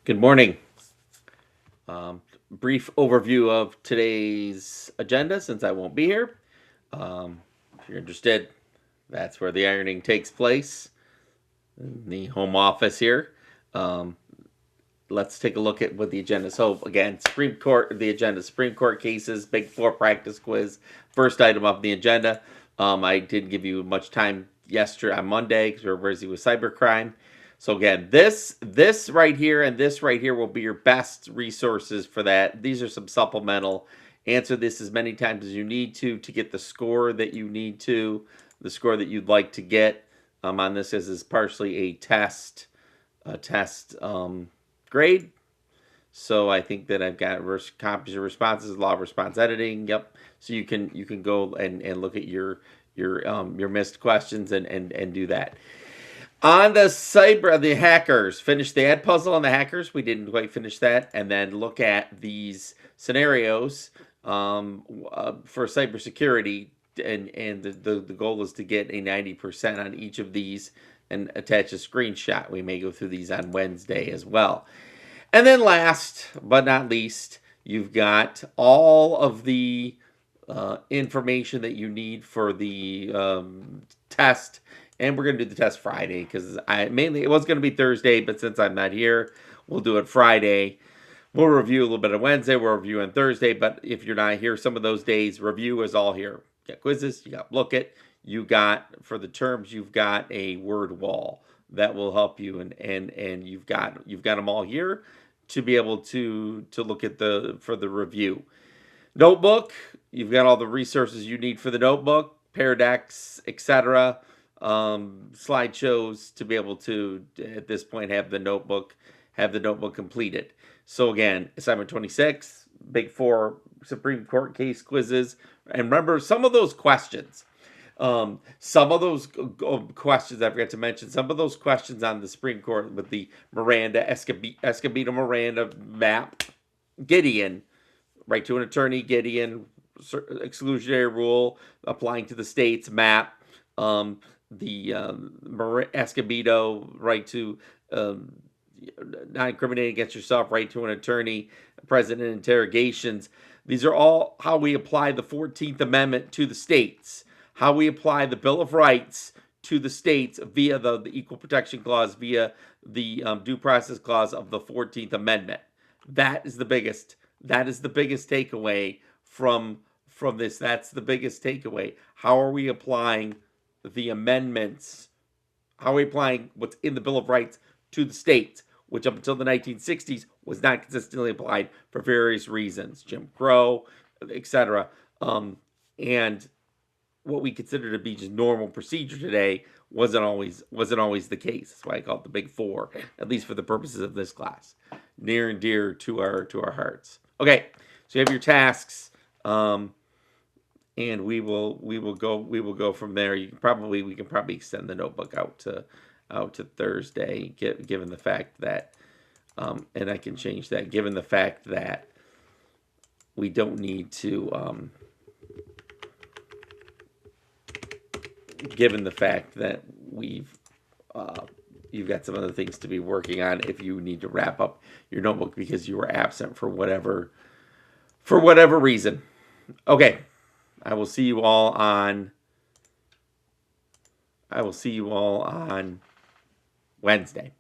Good morning. Brief overview of today's agenda since I won't be here. If you're interested, that's where the ironing takes place in the home office here. Um, let's take a look at what the agenda. So again, Supreme Court, the agenda, Supreme Court cases, Big Four practice quiz, first item of the agenda. I didn't give you much time yesterday on Monday because we were busy with cybercrime. So again, this right here and this right here will be your best resources for that. These are some supplemental. Answer this as many times as you need to get the score that you need to, the score that you'd like to get on this as is partially a test grade. So I think that I've got copies of responses, law of response editing. Yep. So you can go and look at your missed questions and do that. On the hackers, finish the ad puzzle on the hackers. We didn't quite finish that, and then look at these scenarios for cybersecurity, and the goal is to get a 90% on each of these and attach a screenshot. We may go through these on Wednesday as well. And then last but not least, you've got all of the information that you need for the test. And we're going to do the test Friday because it was going to be Thursday, but since I'm not here, we'll do it Friday. We'll review a little bit on Wednesday. We'll review on Thursday, but if you're not here some of those days, review is all here. You got quizzes, you got Look It, you got, for the terms, you've got a word wall that will help you, and you've got them all here to be able to look at for the review. Notebook, you've got all the resources you need for the notebook, Pear Decks, etc. Slideshows to be able to, at this point, have the notebook completed. So again, assignment 26, Big Four Supreme Court case quizzes, and remember some of those questions. Some of those questions I forgot to mention. Some of those questions on the Supreme Court with the Escobedo Miranda map, Gideon, right to an attorney, Gideon, exclusionary rule applying to the states, map, the Escobedo right to not incriminating against yourself, right to an attorney, president interrogations. These are all how we apply the 14th Amendment to the states, how we apply the Bill of Rights to the states via the Equal Protection Clause, via the Due Process Clause of the 14th Amendment. That is the biggest takeaway from this. That's the biggest takeaway. How are we applying the amendments? How are we applying what's in the Bill of Rights to the states, which up until the 1960s was not consistently applied for various reasons, Jim Crow, etc. And what we consider to be just normal procedure today wasn't always the case. That's why I call it the Big Four, at least for the purposes of this class. Near and dear to our hearts. Okay, so you have your tasks, and we will go from there. We can probably extend the notebook out to Thursday, given the fact that, and I can change that, given the fact that we don't need to. Given the fact that you've got some other things to be working on if you need to wrap up your notebook because you were absent for whatever reason. Okay, I will see you all on Wednesday.